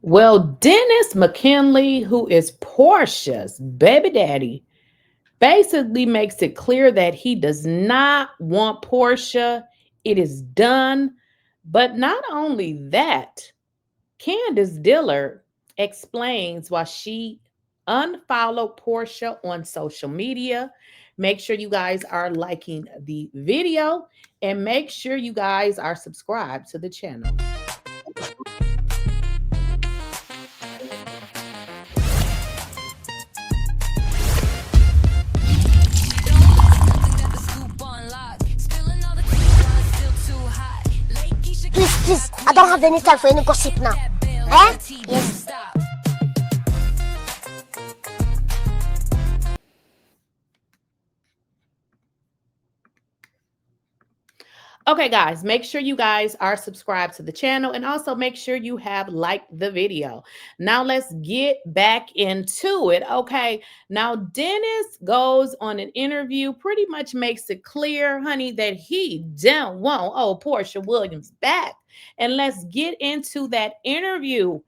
Well, Dennismckinley, who is Porsha's baby daddy, basically makes it clear that he does not want Porsha. It is done. But not only that, Candice Dillard explains why she unfollowed Porsha on social media. Make sure you guys are liking the video and make sure you guys are subscribed to the channel. Please, I don't have any time for any gossip now. Eh? Yes. Okay, guys, make sure you guys are subscribed to the channel and also make sure you have liked the video. Now let's get back into it. Okay, now Dennis goes on an interview, pretty much makes it clear, honey, that he don't want Porsha Williams back. And let's get into that interview.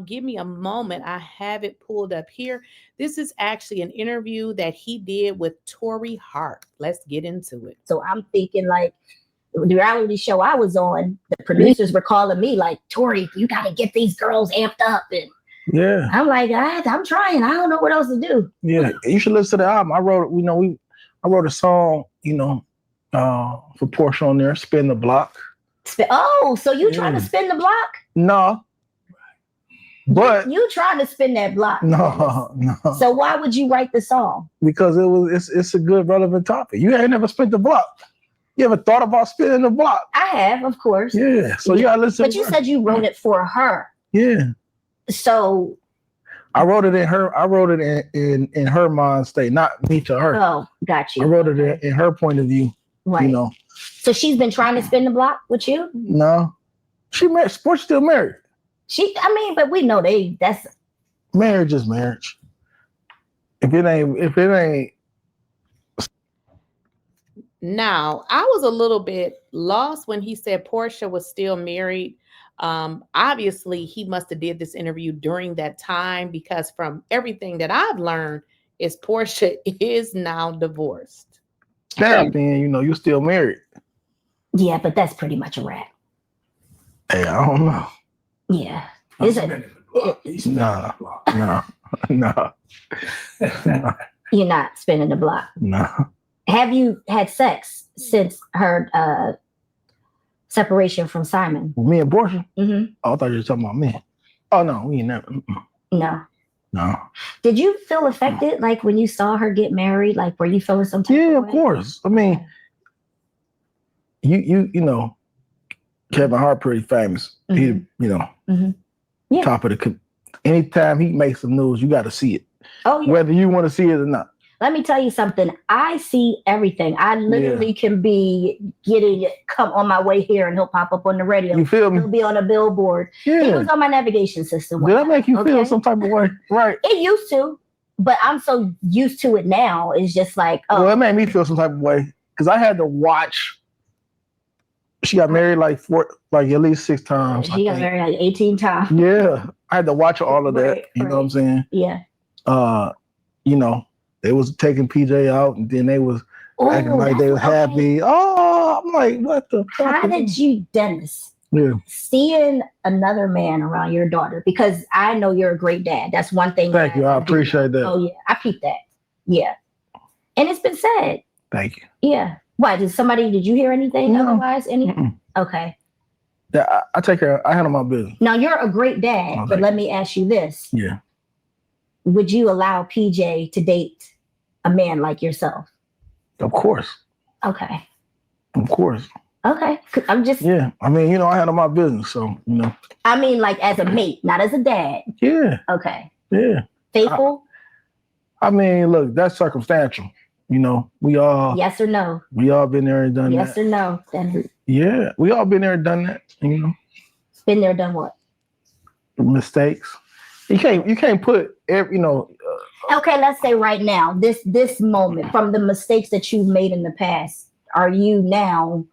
Give me a moment. I have it pulled up here. This is actually an interview that he did with Tori Hart. Let's get into it. So I'm thinking like, the reality show I was on, the producers were calling me like, Tori, you got to get these girls amped up. And yeah, I'm like, I'm trying. I don't know what else to do. Yeah, you should listen to the album. I wrote, I wrote a song, for Porsha on there, Spin the Block. Oh, so you trying to spin the block? No. But you trying to spin that block? No. So why would you write the song? Because it's a good relevant topic. You ain't never spent the block. You ever thought about spinning the block? I have, of course. Yeah. So you gotta listen. But you said you wrote it for her. Yeah. So I wrote it in her. I wrote it in her mind state, not me to her. Oh, got you. I wrote it in her point of view. Right. So she's been trying to spin the block with you? No. She married. Sports still married. But we know that's marriage is marriage. If it ain't. Now, I was a little bit lost when he said Porsha was still married. Obviously, he must have did this interview during that time because from everything that I've learned is Porsha is now divorced. Then you're still married. Yeah, but that's pretty much a wrap. Hey, I don't know. Yeah. Is it? No. You're not spinning the block. No. Have you had sex since her separation from Simon? Me and Porsha? Mm-hmm. Oh, I thought you were talking about me. Oh, no, we ain't never. No. Did you feel affected, like when you saw her get married? Like, were you feeling some type of way? Of course. I mean, you know, Kevin Hart pretty famous. Mm-hmm. He, top of the. Anytime he makes some news, you got to see it. Oh, yeah. Whether you want to see it or not. Let me tell you something. I see everything. I literally can be come on my way here and he'll pop up on the radio. You feel me? He'll be on a billboard. Yeah. He was on my navigation system. Did that make you feel some type of way? Right. It used to, but I'm so used to it now. It's just like, Well, it made me feel some type of way because I had to watch. She got married like at least 6 times. She got married like 18 times. Yeah. I had to watch all of that. You know what I'm saying? Yeah. They was taking PJ out and then they was acting like they were happy. Oh, I'm like, what the fuck? How did you, Dennis, seeing another man around your daughter? Because I know you're a great dad. That's one thing. Thank you. I appreciate that. Oh, yeah. I peeped that. Yeah. And it's been said. Thank you. Yeah. Why? Did you hear anything otherwise? Okay. Yeah, I take care. I handle my business. Now, you're a great dad, but let me ask you this. Yeah. Would you allow PJ to date a man like yourself? Of course. Okay. Of course. Okay. I'm just. Yeah. I mean, I handle my business, so, I mean, like as a mate, not as a dad. Yeah. Okay. Yeah. Faithful? I mean, look, that's circumstantial. We all. Yes or no? We all been there and done that. Yes or no? Yeah. We all been there and done that, Been there, done what? Mistakes. You can't put every, Okay, let's say right now, this moment, from the mistakes that you've made in the past, are you now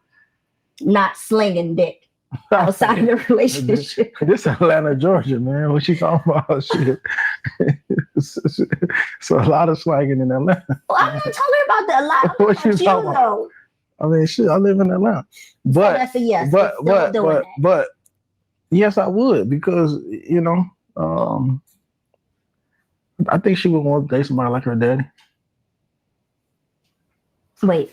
not slinging dick? outside of the relationship. This Atlanta, Georgia, man. What you talking about? Shit. So a lot of slanging in Atlanta. Well, I'm not talking about a lot. I'm What talking you about talking though. I mean, shit. I live in Atlanta, but So that's a yes. but yes, I would because I think she would want to date somebody like her daddy. Wait.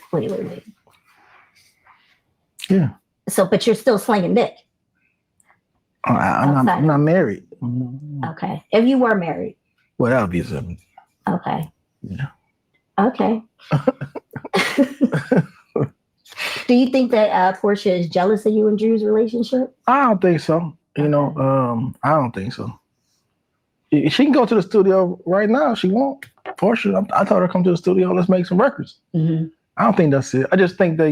Yeah. So, but you're still slinging dick. I'm not married. Okay. If you were married. Well, that would be something. Okay. Yeah. Okay. Do you think that Porsha is jealous of you and Drew's relationship? I don't think so. I don't think so. She can go to the studio right now if she wants. Porsha, I told her come to the studio. Let's make some records. Mm-hmm. I don't think that's it. I just think that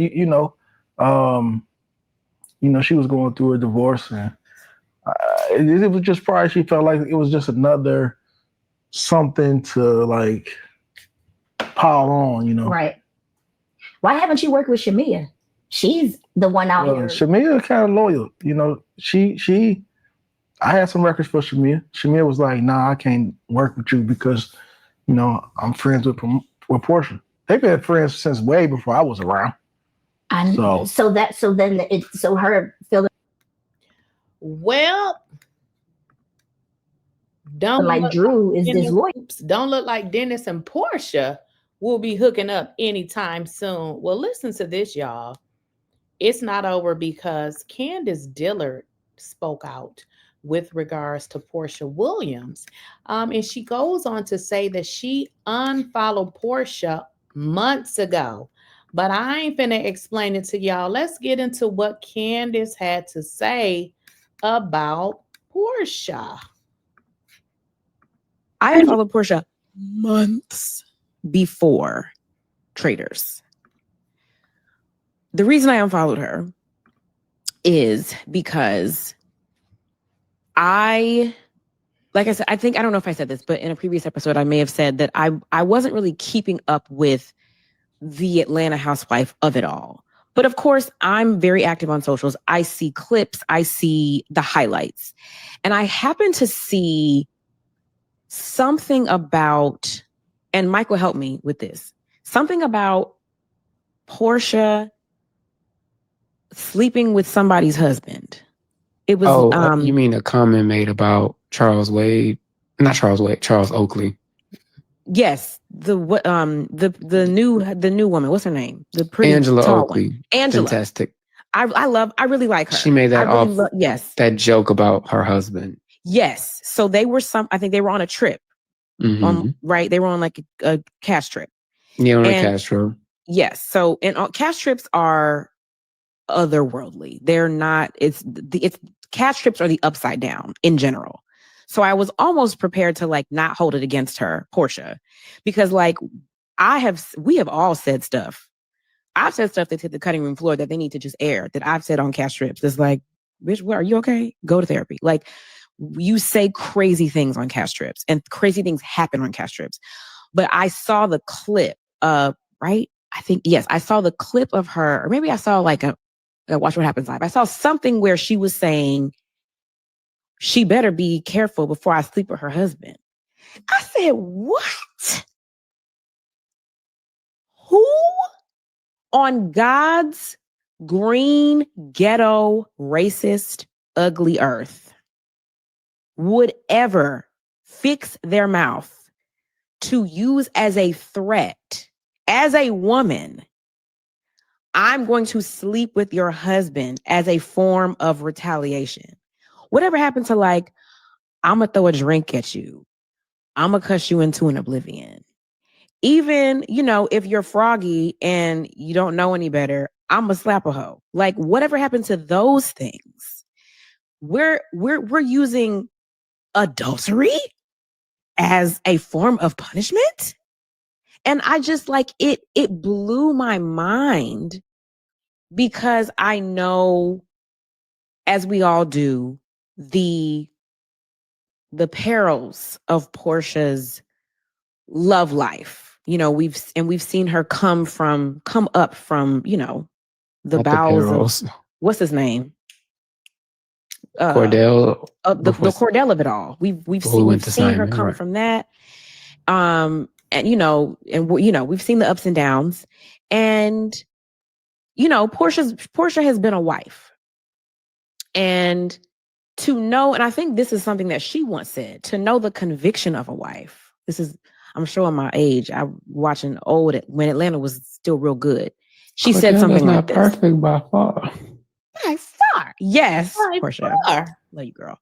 she was going through a divorce, and it was just probably she felt like it was just another something to like pile on, Right. Why haven't you worked with Shamea? She's the one out here. Shamea kind of loyal, I had some records for Shamea. Shamea was like, "Nah, I can't work with you because, I'm friends with Porsha." They've been friends since way before I was around. So her feeling. Well, don't like Drew is disloyal. Don't look like Dennis and Porsha will be hooking up anytime soon. Well, listen to this, y'all. It's not over because Candice Dillard spoke out with regards to Porsha Williams. And she goes on to say that she unfollowed Porsha months ago. But I ain't finna explain it to y'all. Let's get into what Candice had to say about Porsha. I unfollowed Porsha months before Traders. The reason I unfollowed her is because like I said, I don't know if I said this, but in a previous episode, I may have said that I wasn't really keeping up with the Atlanta housewife of it all. But of course, I'm very active on socials. I see clips, I see the highlights. And I happen to see something about, and Michael helped me with this, something about Porsha sleeping with somebody's husband. It was you mean a comment made about Charles Oakley? Yes, the new woman. What's her name? The pretty Angela tall Oakley. one. Angela. Fantastic. I really like her. She made that yes. That joke about her husband. Yes. So I think they were on a trip. Mm-hmm. Right? They were on like a cash trip. Yeah, on a cash trip. Yes. So cash trips are otherworldly. They're not, it's cash trips are the upside down in general. So I was almost prepared to like not hold it against her, Porsha, because like we have all said stuff. I've said stuff that's hit the cutting room floor that they need to just air, that I've said on cash trips. It's like, bitch, are you okay? Go to therapy. Like, you say crazy things on cash trips and crazy things happen on cash trips. But I saw the clip right? I think, yes, I saw the clip of her, or maybe I saw like a Watch What Happens Live. I saw something where she was saying, she better be careful before I sleep with her husband. I said, what? Who on God's green, ghetto, racist, ugly earth would ever fix their mouth to use as a threat, as a woman, I'm going to sleep with your husband as a form of retaliation? Whatever happened to like, I'm going to throw a drink at you. I'm going to cuss you into an oblivion. Even, if you're froggy and you don't know any better, I'm going to slap a hoe. Like, whatever happened to those things? We're using adultery as a form of punishment. And I just like it blew my mind, because I know, as we all do, the perils of Porsha's love life. We've seen her come up from, the bowels of, what's his name? Cordell. the Cordell of it all. We've seen her come from that. And we've seen the ups and downs, and Porsha has been a wife, and to know, and I think this is something that she once said, to know the conviction of a wife. I'm showing my age. I'm watching old when Atlanta was still real good. She said something like this. Perfect by far. By far. Yes. By Porsha. far. Love you, girl.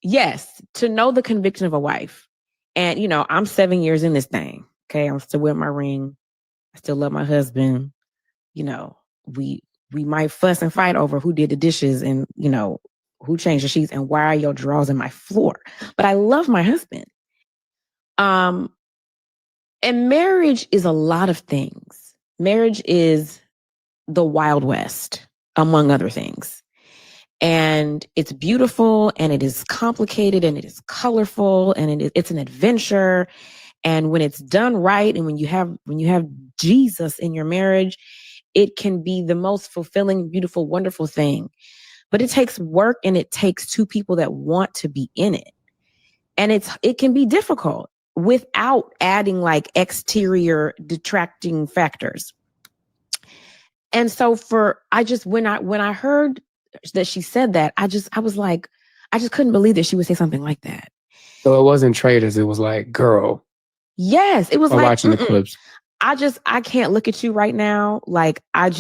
Yes, to know the conviction of a wife. And I'm 7 years in this thing. Okay. I'm still wearing my ring. I still love my husband. We might fuss and fight over who did the dishes and who changed the sheets and why are your drawers in my floor. But I love my husband. And marriage is a lot of things. Marriage is the Wild West, among other things. And it's beautiful, and it is complicated, and it is colorful, and it's an adventure. And when it's done right, and when you have Jesus in your marriage, it can be the most fulfilling, beautiful, wonderful thing. But it takes work, and it takes two people that want to be in it. And it can be difficult without adding like exterior detracting factors. And so when I heard that she said that, I was like, I just couldn't believe that she would say something like that. So it wasn't traitors. It was like, girl. Yes. It was like, watching the clips. I can't look at you right now. Like, and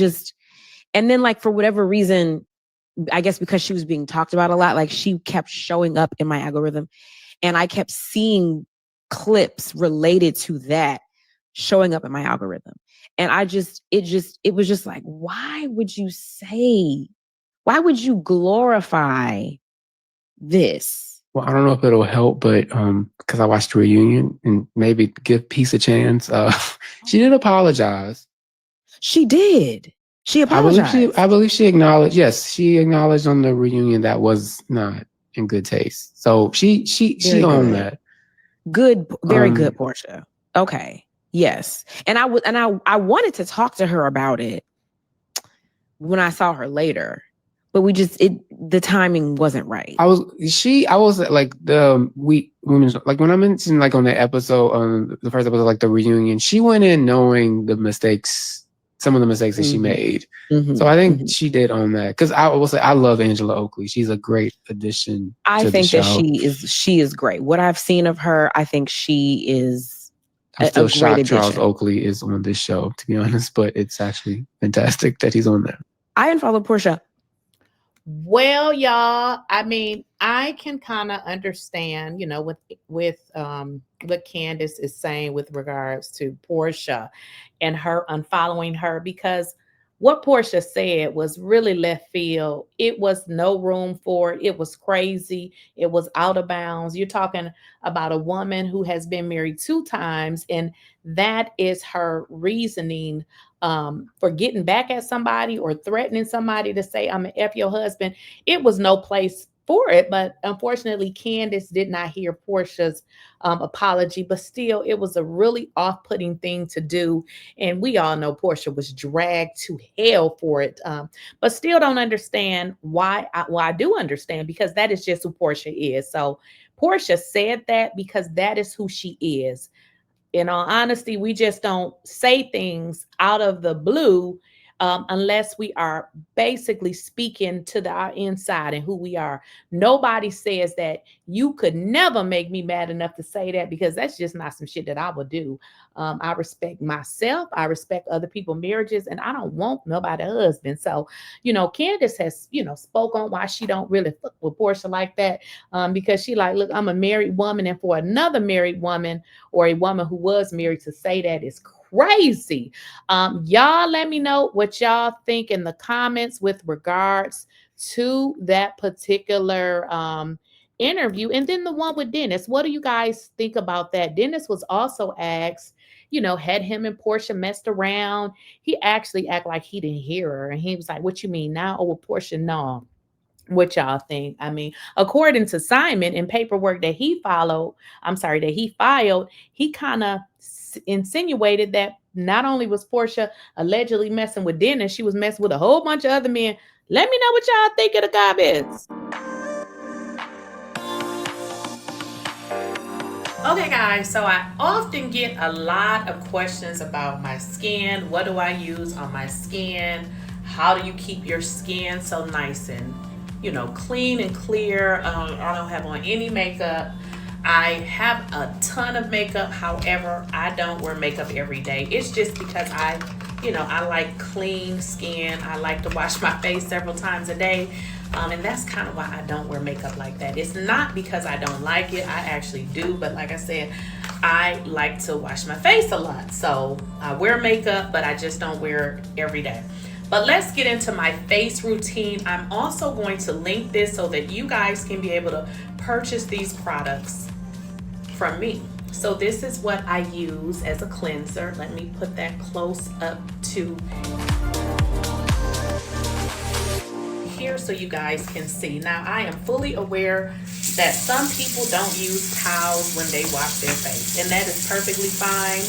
then like, for whatever reason, I guess because she was being talked about a lot, like she kept showing up in my algorithm, and I kept seeing clips related to that showing up in my algorithm. And it was just like, why would you glorify this? Well, I don't know if it'll help, but because I watched the reunion and maybe give peace a chance. She did apologize. She did. She apologized. I believe she acknowledged. Yes, she acknowledged on the reunion that was not in good taste. So she owned that. Good, very good, Porsha. Okay. Yes. And I wanted to talk to her about it when I saw her later, but the timing wasn't right. I was like women's, like when I mentioned like on the episode, the first episode, like the reunion, she went in knowing some of the mistakes that she made. Mm-hmm. So I think she did own that. Because I will say I love Angela Oakley. She's a great addition. I think that she is great. What I've seen of her, I think she is. I'm still shocked Charles Oakley is on this show, to be honest, but it's actually fantastic that he's on there. I unfollowed Porsha. Well, y'all, I mean, I can kind of understand, with what Candice is saying with regards to Porsha and her unfollowing her, because what Porsha said was really left field. It was no room for it. It was crazy. It was out of bounds. You're talking about a woman who has been married 2 times, and that is her reasoning for getting back at somebody or threatening somebody to say, I'm gonna F your husband. It was no place for it, but unfortunately Candice did not hear Porsha's apology, but still it was a really off-putting thing to do, and we all know Porsha was dragged to hell for it, but still don't understand why. I do understand, because that is just who Porsha is. So Porsha said that because that is who she is. In all honesty, we just don't say things out of the blue unless we are basically speaking to our inside and who we are. Nobody says that. You could never make me mad enough to say that, because that's just not some shit that I would do. I respect myself. I respect other people's marriages, and I don't want nobody's husband. So, Candice has, spoke on why she don't really fuck with Porsha like that, because she like, look, I'm a married woman, and for another married woman or a woman who was married to say that is crazy. Y'all let me know what y'all think in the comments with regards to that particular interview. And then the one with Dennis, what do you guys think about that? Dennis was also asked, had him and Porsha messed around. He actually acted like he didn't hear her, and he was like, what you mean now? Or with Porsha? No. What y'all think? I mean, according to Simon, in paperwork that he filed, he kind of insinuated that not only was Porsha allegedly messing with Dennis, she was messing with a whole bunch of other men Let me know what y'all think in the comments. Okay guys, so I often get a lot of questions about my skin. What do I use on my skin? How do you keep your skin so nice and, you know, clean and clear? I don't have on any makeup. I have a ton of makeup. However, I don't wear makeup every day. It's just because I like clean skin. I like to wash my face several times a day. And that's kind of why I don't wear makeup like that. It's not because I don't like it. I actually do. But like I said, I like to wash my face a lot. So I wear makeup, but I just don't wear it every day. But let's get into my face routine. I'm also going to link this so that you guys can be able to purchase these products from me. So this is what I use as a cleanser. Let me put that close up to here so you guys can see. Now I am fully aware that some people don't use towels when they wash their face, and that is perfectly fine.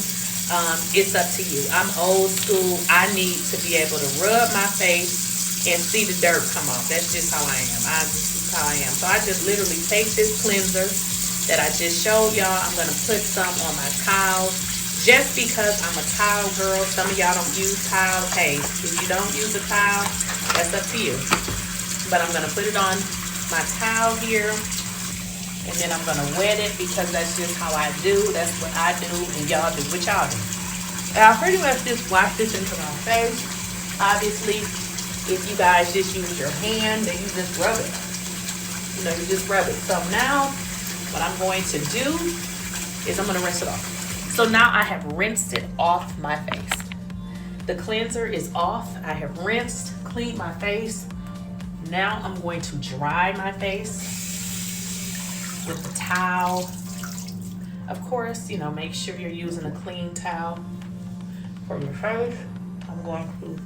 It's up to you. I'm old school. I need to be able to rub my face and see the dirt come off. That's just how I am. This is how I am. So I just literally take this cleanser that I just showed y'all. I'm gonna put some on my towel just because I'm a towel girl. Some of y'all don't use towels. Hey, if you don't use a towel, that's up to you. But I'm gonna put it on my towel here, and then I'm gonna wet it because that's just how I do. That's what I do, and y'all do what y'all do. And I pretty much just wash this into my face. Obviously, if you guys just use your hand, then you just rub it. You know, you just rub it. So now, what I'm going to do is I'm gonna rinse it off. So now I have rinsed it off my face. The cleanser is off. I have rinsed, cleaned my face. Now I'm going to dry my face with the towel. Of course, you know, make sure you're using a clean towel for your face. I'm going to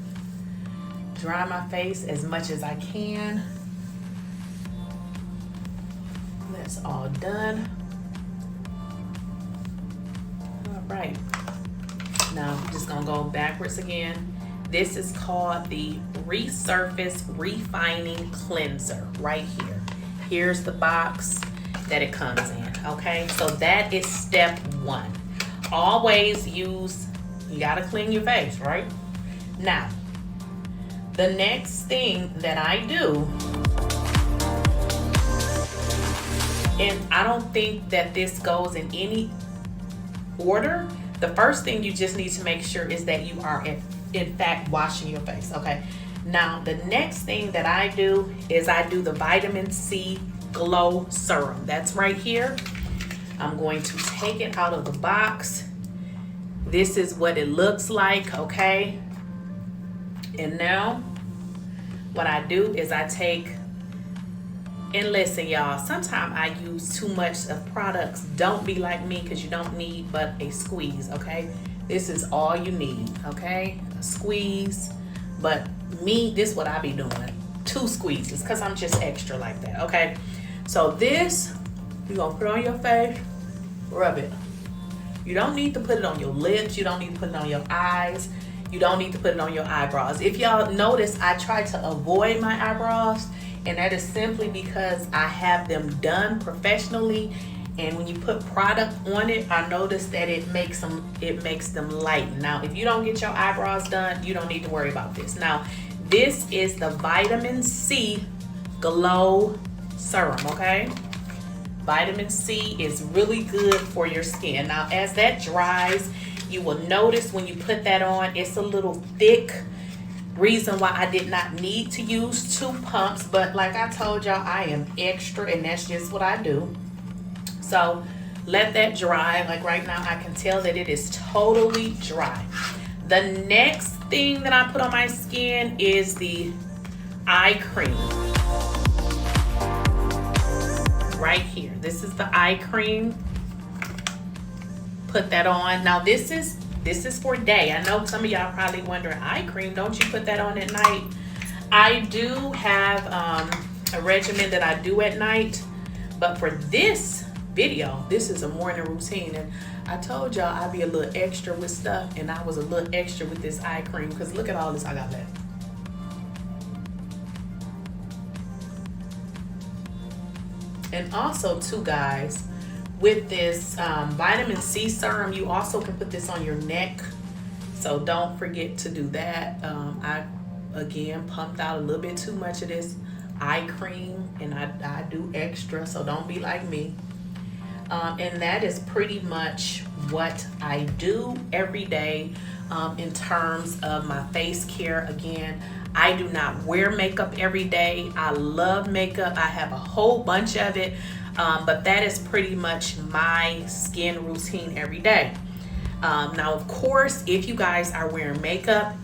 dry my face as much as I can. That's all done. All right. Now I'm just gonna go backwards again. This is called the Resurface Refining Cleanser right here. Here's the box that it comes in, okay? So that is step one. Always use, you gotta clean your face, right? Now, the next thing that I do, and I don't think that this goes in any order. The first thing you just need to make sure is that you are in fact washing your face, okay? Now, the next thing that I do is I do the vitamin C glow serum. That's right here. I'm going to take it out of the box. This is what it looks like, okay? And now, what I do is I take, and listen y'all, sometimes I use too much of products. Don't be like me, because you don't need but a squeeze, okay? This is all you need, okay? A squeeze. But me, this is what I be doing. 2 squeezes, because I'm just extra like that, okay? So this, you're going to put on your face, rub it. You don't need to put it on your lips. You don't need to put it on your eyes. You don't need to put it on your eyebrows. If y'all notice, I try to avoid my eyebrows, and that is simply because I have them done professionally. And when you put product on it, I notice that it makes them lighten. Now, if you don't get your eyebrows done, you don't need to worry about this. Now, this is the vitamin C glow serum, okay? Vitamin C is really good for your skin. Now, as that dries, you will notice when you put that on, it's a little thick. Reason why I did not need to use 2 pumps, but like I told y'all, I am extra, and that's just what I do. So let that dry. Like right now, I can tell that it is totally dry. The next thing that I put on my skin is the eye cream. Right here. This is the eye cream. Put that on. Now this is for day. I know some of y'all probably wondering, eye cream, don't you put that on at night? I do have a regimen that I do at night, but for this video, this is a morning routine, and I told y'all I'd be a little extra with stuff, and I was a little extra with this eye cream, because look at all this I got left. And also too, guys, with this vitamin C serum, you also can put this on your neck. So don't forget to do that. I, again, pumped out a little bit too much of this eye cream, and I do extra, so don't be like me. And that is pretty much what I do every day in terms of my face care. Again, I do not wear makeup every day. I love makeup. I have a whole bunch of it, but that is pretty much my skin routine every day. Now, of course, if you guys are wearing makeup,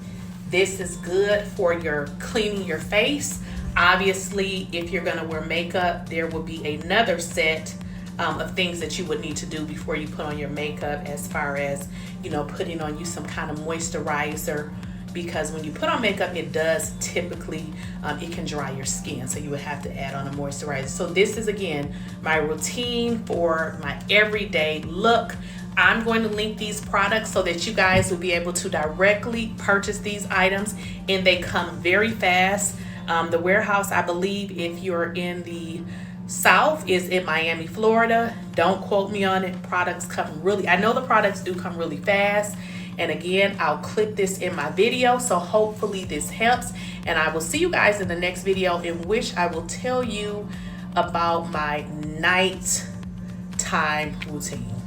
this is good for your cleaning your face. Obviously, if you're gonna wear makeup, there will be another set of things that you would need to do before you put on your makeup, as far as, you know, putting on you some kind of moisturizer, because when you put on makeup, it does typically, it can dry your skin, so you would have to add on a moisturizer. So this is, again, my routine for my everyday look. I'm going to link these products so that you guys will be able to directly purchase these items, and they come very fast. The warehouse, I believe, if you're in the South, is in Miami, Florida. Don't quote me on it. Products come really, I know the products do come really fast. And again, I'll clip this in my video, so hopefully this helps. And I will see you guys in the next video, in which I will tell you about my nighttime routine.